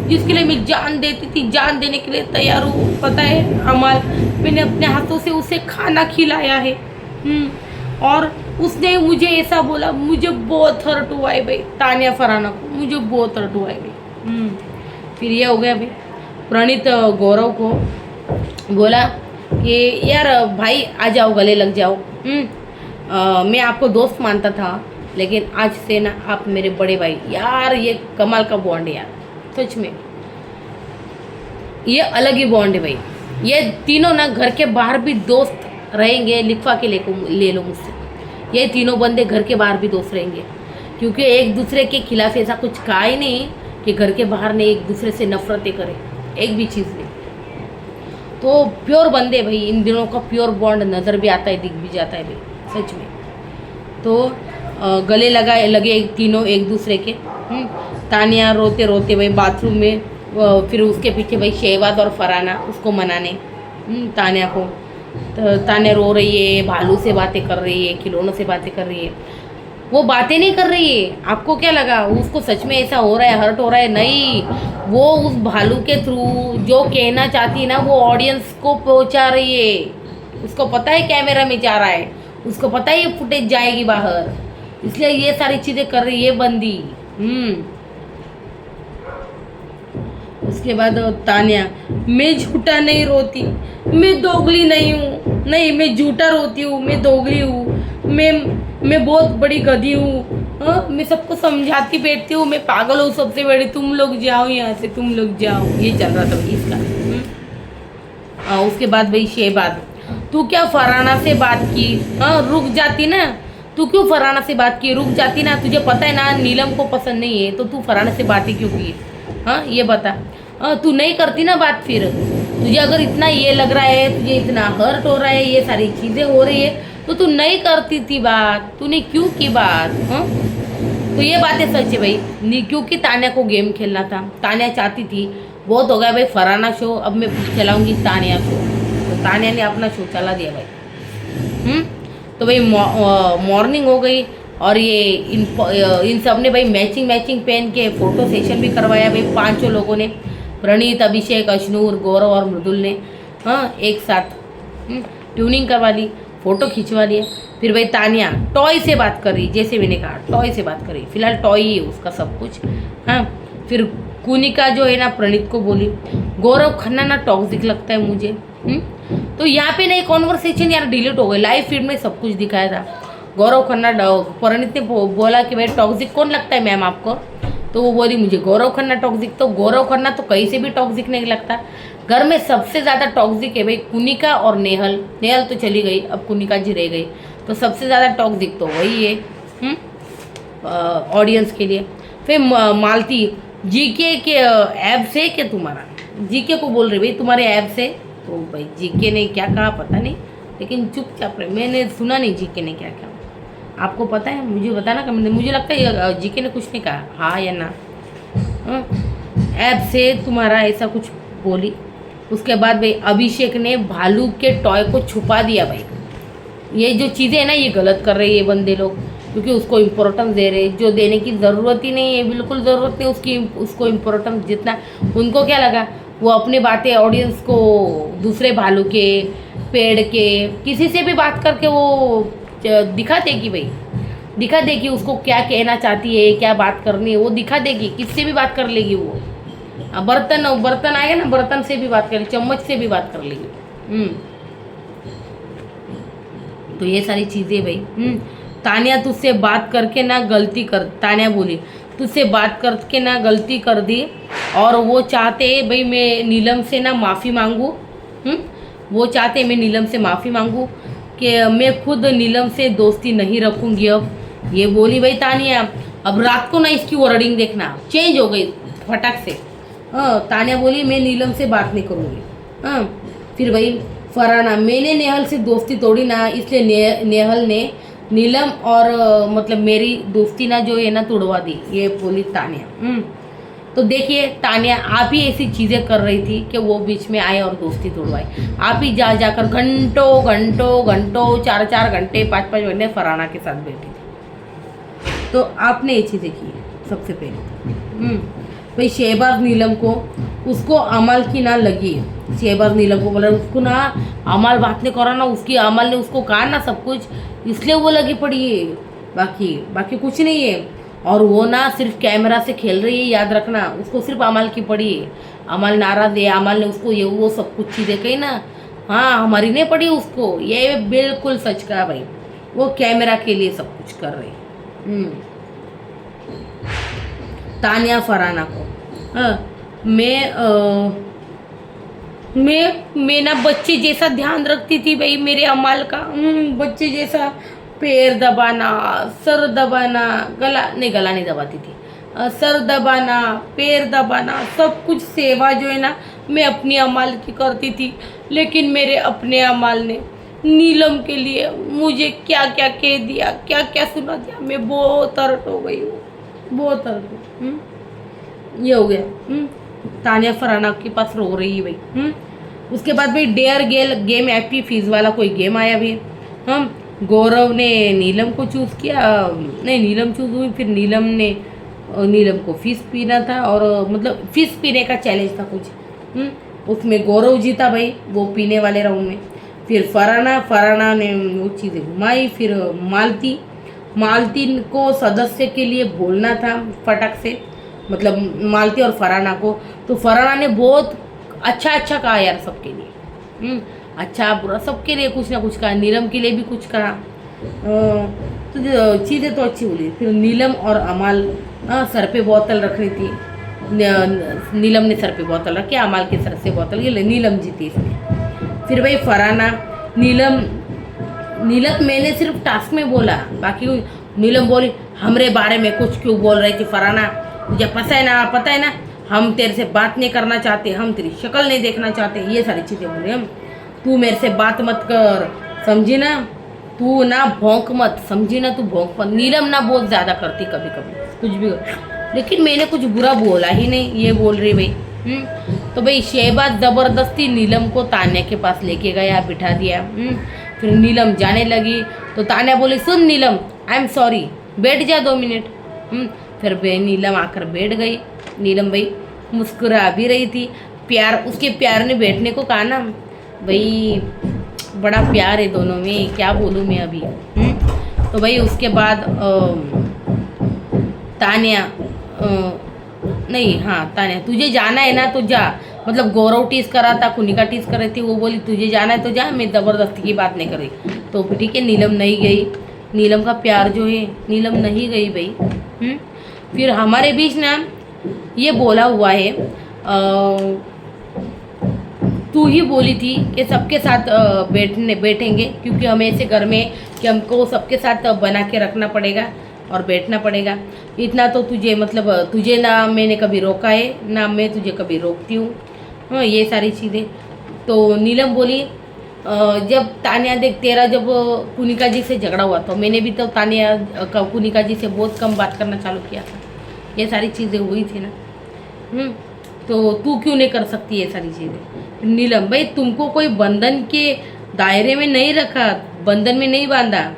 Speaker 1: जिसके लिए मैं जान देती थी, जान देने के लिए तैयार हूँ। पता है अमल, मैंने अपने हाथों से उसे खाना खिलाया है, और उसने मुझे ऐसा बोला, मुझे बहुत हर्ट हुआ है भाई। तानिया फरहाना को मुझे बहुत हर्ट हुआ है भाई। फिर ये हो गया भाई, प्रणीत गौरव को बोला कि यार भाई आ जाओ, गले लग जाओ। मैं आपको दोस्त मानता था, लेकिन आज से ना आप मेरे बड़े भाई। यार ये कमाल का बॉन्ड है यार, सच में ये अलग ही बॉन्ड है भाई। ये तीनों ना घर के बाहर भी दोस्त रहेंगे, लिखवा के ले लो मुझसे, ये तीनों बंदे घर के बाहर भी दोस्त रहेंगे, क्योंकि एक दूसरे के खिलाफ ऐसा कुछ कहा ही नहीं कि घर के बाहर ने एक दूसरे से नफरतें करें, एक भी चीज़ नहीं। तो प्योर बंदे भाई, इन दिनों का प्योर बॉन्ड नज़र भी आता है, दिख भी जाता है भाई, सच में। तो गले लगे तीनों एक दूसरे के। तानिया रोते रोते भाई बाथरूम में, फिर उसके पीछे भाई शहबाज और फरहाना उसको मनाने, तानिया को। तो तानिया रो रही है, भालू से बातें कर रही है, खिलौनों से बातें कर रही है। वो बातें नहीं कर रही है, आपको क्या लगा उसको सच में ऐसा हो रहा है, हर्ट हो रहा है? नहीं, वो उस भालू के थ्रू जो कहना चाहती है ना, वो ऑडियंस को पहुंचा रही है। उसको पता है कैमरा में जा रहा है, उसको पता है ये फुटेज जाएगी बाहर, इसलिए ये सारी चीज़ें कर रही है बंदी। उसके बाद तानिया, मैं झूठा नहीं रोती, मैं दोगली नहीं हूँ, नहीं मैं झूठा रोती हूँ, मैं दोगली हूँ, मैं बहुत बड़ी गधी हूँ, मैं सबको समझाती बैठती हूँ, मैं पागल हूँ सबसे बड़ी, तुम लोग जाओ यहाँ से, तुम लोग जाओ। ये चल रहा था भाई इसका। उसके बाद भाई शहबाज, तू क्या फरहाना से बात की? रुक जाती ना, तू क्यों फरहाना से बात की? रुक जाती ना, तुझे पता है ना नीलम को पसंद नहीं है, तो तू फरहाना से बातें क्यों की? ये बता। तू नहीं करती ना बात, फिर तुझे अगर इतना ये लग रहा है, तुझे इतना हर्ट हो रहा है, ये सारी चीज़ें हो रही है, तो तू नहीं करती थी बात, तूने क्यों की बात? तो ये बातें सच है भाई, नहीं, क्योंकि तानिया को गेम खेलना था। तानिया चाहती थी, बहुत हो गया भाई फरहाना शो, अब मैं चलाऊंगी तानिया शो। तो तानिया ने अपना शो चला दिया भाई। तो भाई मॉर्निंग हो गई, और ये इन सब ने भाई मैचिंग पहन के फ़ोटो सेशन भी करवाया भाई, 5 लोगों ने, प्रणीत, अभिषेक, अशनूर, गौरव और मृदुल ने एक साथ ट्यूनिंग करवा ली, फ़ोटो खिंचवा लिया। फिर भाई तानिया टॉय से बात कर रही, जैसे मैंने कहा टॉय से बात कर रही, फिलहाल टॉय ही है उसका सब कुछ। फिर कुनिका जो है ना प्रणीत को बोली, गौरव खन्ना ना टॉक्सिक लगता है मुझे। तो यहाँ पे ना कॉन्वर्सेशन यार डिलीट हो गई, लाइव फीड में सब कुछ दिखाया था। गौरव खन्ना, प्रणीत ने बोला कि भाई टॉक्सिक कौन लगता है मैम आपको? तो वो बोली मुझे गौरव खन्ना टॉक्सिक। तो गौरव खन्ना तो कहीं से भी टॉक्सिक नहीं लगता, घर में सबसे ज़्यादा टॉक्सिक है भाई कुनिका और नेहल। नेहल तो चली गई, अब कुनिका जी रह गई, तो सबसे ज़्यादा टॉक्सिक तो वही है ऑडियंस के लिए। फिर मालती, जीके के ऐप से क्या तुम्हारा जीके को बोल रहे भाई तुम्हारे ऐप से। तो भाई जीके ने क्या कहा पता नहीं, लेकिन चुपचाप रहे, मैंने सुना नहीं जीके ने क्या कहा। आपको पता है मुझे बताना कमेंट, मुझे लगता है जीके ने कुछ नहीं कहा, हाँ या ना। ऐप से तुम्हारा ऐसा कुछ बोली। उसके बाद भाई अभिषेक ने भालू के टॉय को छुपा दिया। भाई ये जो चीज़ें हैं ना ये गलत कर रहे हैं ये बंदे लोग, क्योंकि उसको इम्पोर्टेंस दे रहे जो देने की ज़रूरत ही नहीं है, बिल्कुल ज़रूरत नहीं उसकी, उसको इम्पोर्टेंस जितना। उनको क्या लगा वो अपनी बातें ऑडियंस को दूसरे भालू के, पेड़ के, किसी से भी बात करके वो दिखा देगी। भाई दिखा देगी उसको क्या कहना चाहती है, क्या बात करनी है, वो दिखा देगी, किससे भी बात कर लेगी वो। बर्तन आएगा ना, बर्तन से भी बात कर लेगी, चम्मच से भी बात कर लेगी। तो ये सारी चीज़ें भाई। तानिया तुझसे बात करके ना गलती कर, तानिया बोली तुझसे बात करके ना गलती कर दी, और वो चाहते भाई मैं नीलम से ना माफ़ी मांगूँ। वो चाहते मैं नीलम से माफ़ी मांगूँ कि मैं खुद नीलम से दोस्ती नहीं रखूँगी अब, ये बोली भाई तानिया। अब रात को ना इसकी वर्डिंग देखना चेंज हो गई फटाक से। तानिया बोली मैं नीलम से बात नहीं करूँगी। फिर भाई फरहाना, मैंने नेहल से दोस्ती तोड़ी ना, इसलिए नेहल ने नीलम और मतलब मेरी दोस्ती ना जो है ना तोड़वा दी, ये बोली तानिया। तो देखिए तानिया आप ही ऐसी चीज़ें कर रही थी कि वो बीच में आए और दोस्ती तोड़वाए। आप ही जाकर घंटों घंटों घंटों 4-4 घंटे 5-5 घंटे फरहाना के साथ बैठी थी। तो आपने ये चीज़ें की सबसे पहले। भाई शहबाज नीलम को उसको अमल की ना लगी, शहबाज नीलम को बोला उसको ना अमल बात नहीं करा ना, उसकी अमल ने उसको कहा ना सब कुछ, इसलिए वो लगी पड़ी है, बाकी कुछ नहीं है। और वो ना सिर्फ कैमरा से खेल रही है, याद रखना, उसको सिर्फ अमल की पड़ी है। अमल नाराज है, अमल ने उसको ये वो सब कुछ चीज़ें कही ना, हाँ हमारी नहीं पड़ी उसको, ये बिल्कुल सच कहा भाई, वो कैमरा के लिए सब कुछ कर रही। तानिया फरहाना को मैं ना बच्चे जैसा ध्यान रखती थी भाई मेरे अमाल का। बच्चे जैसा पैर दबाना, सर दबाना, गला नहीं दबाती थी, सर दबाना, पैर दबाना, सब कुछ सेवा जो है ना मैं अपनी अमाल की करती थी। लेकिन मेरे अपने अमाल ने नीलम के लिए मुझे क्या क्या कह दिया, क्या क्या सुना दिया, मैं बहुत हर्ट हो गई हूँ, बहुत हर्ट। ये हो गया। तानिया फरहाना के पास रो रही है भाई। उसके बाद भाई डेयर गेम एपी फीस वाला कोई गेम आया भी। हम गौरव ने नीलम को चूज़ किया, नहीं नीलम चूज़ हुई, फिर नीलम ने नीलम को फीस पीना था, और मतलब फीस पीने का चैलेंज था कुछ। उसमें गौरव जीता भाई वो पीने वाले राउंड में। फिर फरहाना ने वो चीज़ें घुमाई। फिर मालती को सदस्य के लिए बोलना था फटक से, मतलब मालती और फरहाना को। तो फरहाना ने बहुत अच्छा कहा यार सबके लिए, अच्छा बुरा सबके लिए कुछ ना कुछ कहा, नीलम के लिए भी कुछ कहा। तो चीज़ें तो अच्छी बोली। फिर नीलम और अमाल सर पे बोतल रख रही थी, नीलम ने सर पे बोतल रखी, अमाल के सर से बोतल, ये नीलम जीती इसमें। फिर भाई फरहाना नीलम मैंने सिर्फ टास्क में बोला, बाकी नीलम बोली हमरे बारे में कुछ क्यों बोल रही थी फरहाना, मुझे पता है ना हम तेरे से बात नहीं करना चाहते, हम तेरी शक्ल नहीं देखना चाहते, ये सारी चीज़ें बोले हम। तू मेरे से बात मत कर, समझी ना, तू ना भौंक मत, समझी ना, तू भौंक मत। नीलम ना बहुत ज़्यादा करती कभी कुछ भी, लेकिन मैंने कुछ बुरा बोला ही नहीं, ये बोल रही भाई। तो भाई शहबाज ज़बरदस्ती नीलम को तान्या के पास लेके गया, बिठा दिया। फिर नीलम जाने लगी तो तान्या बोली सुन नीलम आई एम सॉरी, बैठ जा 2 मिनट। फिर नीलम आकर बैठ गई। नीलम भाई मुस्कुरा भी रही थी, उसके प्यार ने बैठने को कहा ना भाई, बड़ा प्यार है दोनों में, क्या बोलूँ मैं अभी। तो भाई उसके बाद तान्या तान्या तुझे जाना है ना तो जा, मतलब गौरव टीज करा था, कुनिका टीज कर रही थी, वो बोली तुझे जाना है तो जा, मैं ज़बरदस्ती की बात नहीं कर रही। तो ठीक है नीलम नहीं गई, नीलम का प्यार जो है, नीलम नहीं गई भाई। फिर हमारे बीच ना ये बोला हुआ है, तू ही बोली थी कि सबके साथ बैठेंगे, क्योंकि हमें ऐसे घर में कि हमको सबके साथ बना के रखना पड़ेगा, और बैठना पड़ेगा। इतना तो तुझे मतलब तुझे ना मैंने कभी रोका है ना मैं तुझे कभी रोकती हूँ। हाँ, ये सारी चीज़ें। तो नीलम बोली जब तानिया देख तेरा जब कुनिका जी से झगड़ा हुआ तो मैंने भी तो तानिया कुनिका जी से बहुत कम बात करना चालू किया था। ये सारी चीज़ें हुई थी ना। तो तू क्यों नहीं कर सकती ये सारी चीज़ें? नीलम भाई तुमको कोई बंधन के दायरे में नहीं रखा, बंधन में नहीं बांधा।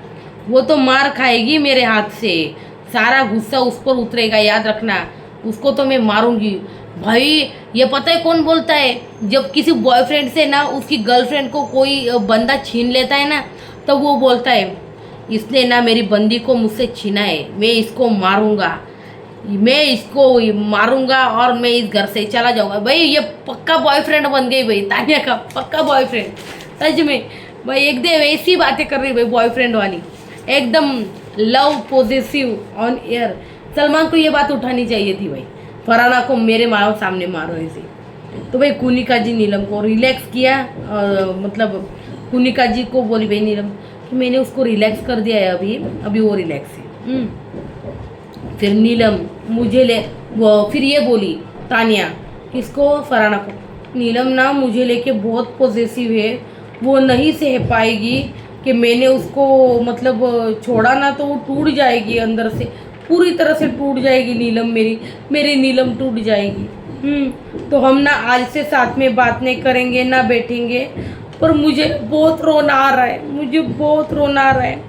Speaker 1: वो तो मार खाएगी मेरे हाथ से, सारा गुस्सा उस पर उतरेगा, याद रखना। उसको तो मैं मारूंगी भाई। ये पता है कौन बोलता है? जब किसी बॉयफ्रेंड से ना उसकी गर्लफ्रेंड को कोई बंदा छीन लेता है ना, तो वो बोलता है इसने ना मेरी बंदी को मुझसे छीना है, मैं इसको मारूंगा, मैं इसको मारूंगा और मैं इस घर से चला जाऊंगा। भाई ये पक्का बॉयफ्रेंड बन गई भाई, तानिया का पक्का बॉयफ्रेंड। सच में भाई एकदम ऐसी बातें कर रही भाई, बॉयफ्रेंड वाली, एकदम love positive on air. Salman को ये बात उठानी चाहिए थी भाई, फरहाना को मेरे माँ सामने मारो ऐसे। तो भाई कुनिका जी नीलम को रिलैक्स किया, मतलब कुनिका जी को बोली भाई नीलम कि मैंने उसको रिलैक्स कर दिया है, अभी वो रिलैक्स है। फिर नीलम मुझे ले वो फिर ये बोली तानिया किसको? फरहाना को, नीलम ना मुझे लेके बहुत पॉजिटिव है, वो नहीं सह पाएगी कि मैंने उसको मतलब छोड़ा ना तो वो टूट जाएगी, अंदर से पूरी तरह से टूट जाएगी नीलम, मेरी नीलम टूट जाएगी। तो हम ना आज से साथ में बात नहीं करेंगे ना बैठेंगे, पर मुझे बहुत रोना आ रहा है, मुझे बहुत रोना आ रहा है,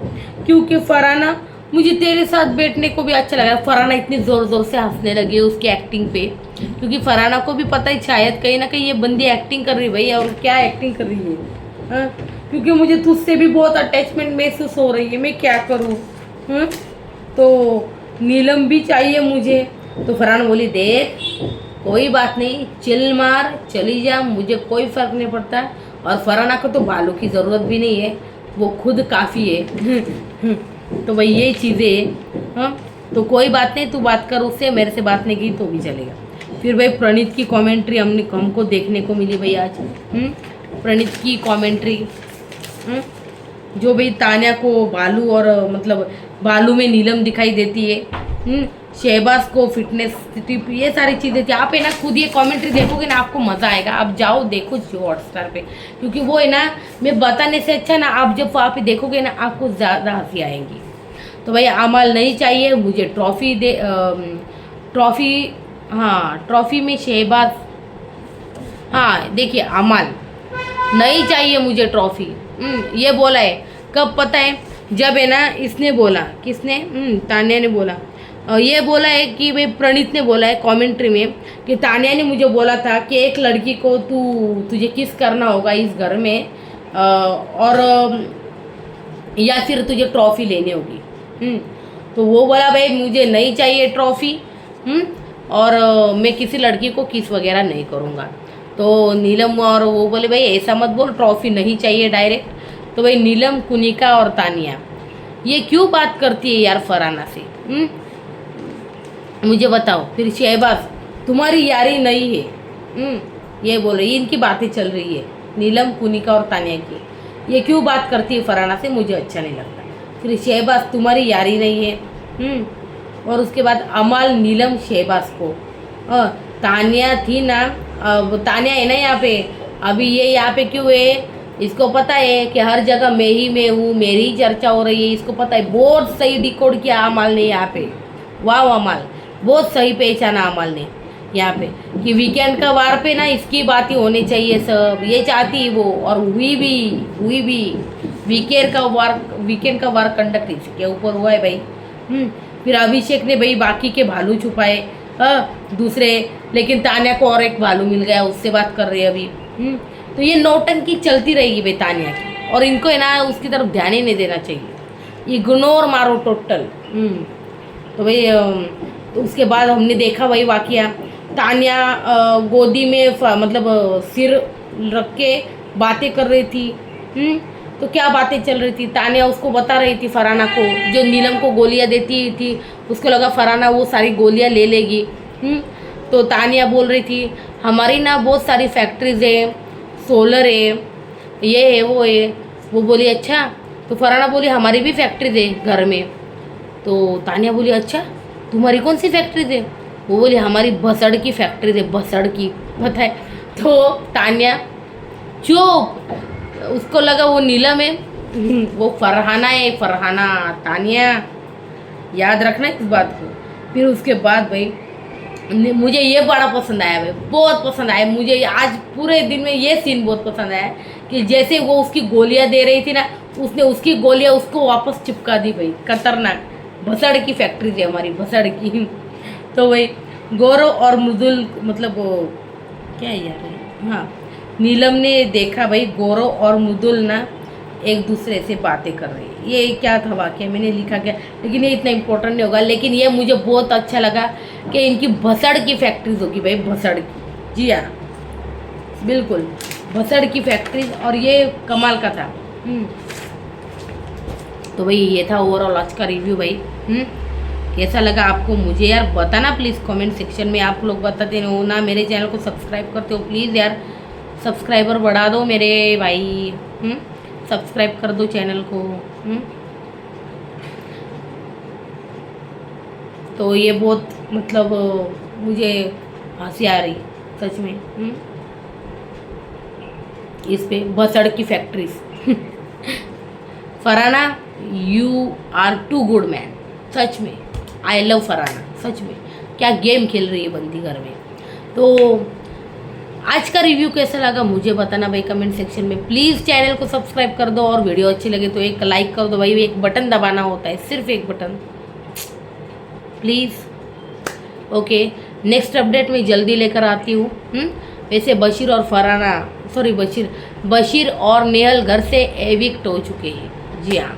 Speaker 1: क्योंकि फरहाना मुझे तेरे साथ बैठने को भी अच्छा लगा। फरहाना इतनी ज़ोर ज़ोर से हंसने लगी उसकी एक्टिंग पे, क्योंकि फरहाना को भी पता है शायद कहीं ना कहीं ये बंदी एक्टिंग कर रही भाई, और क्या एक्टिंग कर रही है। हाँ, क्योंकि मुझे तुझसे भी बहुत अटैचमेंट महसूस हो रही है, मैं क्या करूँ। तो नीलम भी चाहिए मुझे। तो फरहाना बोली देख कोई बात नहीं, चिल मार चली जा, मुझे कोई फ़र्क नहीं पड़ता। और फरहाना को तो बालों की ज़रूरत भी नहीं है, वो खुद काफ़ी है। तो भाई यही चीज़ें हैं। हाँ, तो कोई बात नहीं, तू बात कर उससे, मेरे से बात नहीं की तो भी चलेगा। फिर भाई प्रणीत की कमेंट्री हमको देखने को मिली भाई आज। प्रणीत की कमेंट्री, जो भाई तानिया को बालू और मतलब बालू में नीलम दिखाई देती है, शहबाज को फिटनेस टिप, ये सारी चीज़ें थी। आप है ना खुद ये कमेंट्री देखोगे ना आपको मज़ा आएगा, आप जाओ देखो जियो हॉटस्टार पे, क्योंकि वो है ना मैं बताने से अच्छा ना आप जब वहाँ पे देखोगे ना आपको ज़्यादा हंसी आएगी। तो भाई अमल नहीं चाहिए मुझे, ट्रॉफी दे, ट्रॉफी, हाँ ट्रॉफी में शहबाज, हाँ देखिए अमल नहीं चाहिए मुझे ट्रॉफी, ये बोला है। कब पता है? जब है ना इसने बोला, किसने? तानिया ने बोला, ये बोला है कि भाई प्रणीत ने बोला है कमेंट्री में कि तानिया ने मुझे बोला था कि एक लड़की को तुझे किस करना होगा इस घर में, और या फिर तुझे ट्रॉफी लेनी होगी। तो वो बोला भाई मुझे नहीं चाहिए ट्रॉफी, और मैं किसी लड़की को किस वगैरह नहीं करूँगा। तो नीलम और वो बोले भाई ऐसा मत बोल, ट्रॉफी नहीं चाहिए डायरेक्ट। तो भाई नीलम, कुनिका और तानिया ये क्यों बात करती है यार फरहाना से? मुझे बताओ। फिर शहबाज तुम्हारी यारी नहीं है, ये बोल रही है, इनकी बातें चल रही है नीलम, कुनिका और तानिया की, ये क्यों बात करती है फरहाना से, मुझे अच्छा नहीं लगता। फिर शहबाज तुम्हारी यारी नहीं है, और उसके बाद अमल, नीलम, शहबाज को तानिया थी ना, तानिया है ना यहाँ पे, अभी ये यहाँ पे क्यों है? इसको पता है कि हर जगह मैं हूँ, मेरी ही चर्चा हो रही है, इसको पता है। बहुत सही डिकोड किया अमल ने यहाँ पे, वाह अमल, बहुत सही पहचाना अमल ने यहाँ पे कि वीकेंड का वार पे ना इसकी बातें होनी चाहिए सब, ये चाहती है वो, और हुई भी। वीकेंड का वार कंडक्ट इसके ऊपर हुआ है भाई। फिर अभिषेक ने भाई बाकी के भालू छुपाए, दूसरे, लेकिन तानिया को और एक भालू मिल गया, उससे बात कर रही है अभी। तो ये नौटंकी चलती रहेगी भाई तानिया की, और इनको है ना उसकी तरफ ध्यान ही नहीं देना चाहिए, इग्नोर मारो टोटल। तो भाई तो उसके बाद हमने देखा भाई वाकया, तानिया गोदी में मतलब सिर रख के बातें कर रही थी। तो क्या बातें चल रही थी? तानिया उसको बता रही थी फरहाना को, जो नीलम को गोलियां देती थी, उसको लगा फरहाना वो सारी गोलियां ले लेगी। तो तानिया बोल रही थी हमारी ना बहुत सारी फैक्ट्रीज है, सोलर है, ये है वो है। वो बोली अच्छा। तो फरहाना बोली हमारी भी फैक्ट्रीज है घर में। तो तानिया बोली अच्छा तुम्हारी कौन सी फैक्ट्री थी? वो बोली हमारी भसड़ की फैक्ट्री थी, भसड़ की, बताए। तो तानिया चुप, उसको लगा वो नीलम है, वो फरहाना है, फरहाना। तानिया याद रखना इस बात को। फिर उसके बाद भाई मुझे ये बड़ा पसंद आया भाई, बहुत पसंद आया मुझे। आज पूरे दिन में ये सीन बहुत पसंद आया कि जैसे वो उसकी गोलियां दे रही थी ना, उसने उसकी गोलियां उसको वापस चिपका दी भाई, खतरनाक। भसड़ की फैक्ट्री थी हमारी, भसड़ की। तो भाई गौरव और मृदुल, मतलब वो क्या है यार, हाँ, नीलम ने देखा भाई गौरव और मृदुल ना एक दूसरे से बातें कर रही है। ये क्या था वाक्य, मैंने लिखा क्या, लेकिन ये इतना इम्पोर्टेंट नहीं होगा। लेकिन ये मुझे बहुत अच्छा लगा कि इनकी भसड़ की फैक्ट्रीज होगी भाई, भसड़ की। जी हाँ, बिल्कुल भसड़ की फैक्ट्रीज, और ये कमाल का था। तो भाई ये था ओवरऑल आज का रिव्यू भाई। कैसा लगा आपको मुझे यार बताना प्लीज़ कमेंट सेक्शन में। आप लोग बताते हो ना, मेरे चैनल को सब्सक्राइब करते हो, प्लीज़ यार सब्सक्राइबर बढ़ा दो मेरे भाई। सब्सक्राइब कर दो चैनल को। तो ये बहुत मतलब मुझे हंसी आ रही सच में। इस पे भसड़ की factories. Farhana you are too good man, सच में आई लव फरहाना, सच में क्या गेम खेल रही है बंदी घर में। तो आज का रिव्यू कैसा लगा मुझे बताना भाई कमेंट सेक्शन में। प्लीज़ चैनल को सब्सक्राइब कर दो, और वीडियो अच्छी लगे तो एक लाइक कर दो भाई। एक बटन दबाना होता है, सिर्फ एक button, please. Okay, next update मैं जल्दी लेकर आती हूँ। वैसे बशीर और फरहाना, सॉरी बशीर और नेहल घर से एविक्ट हो चुके हैं। जी हाँ,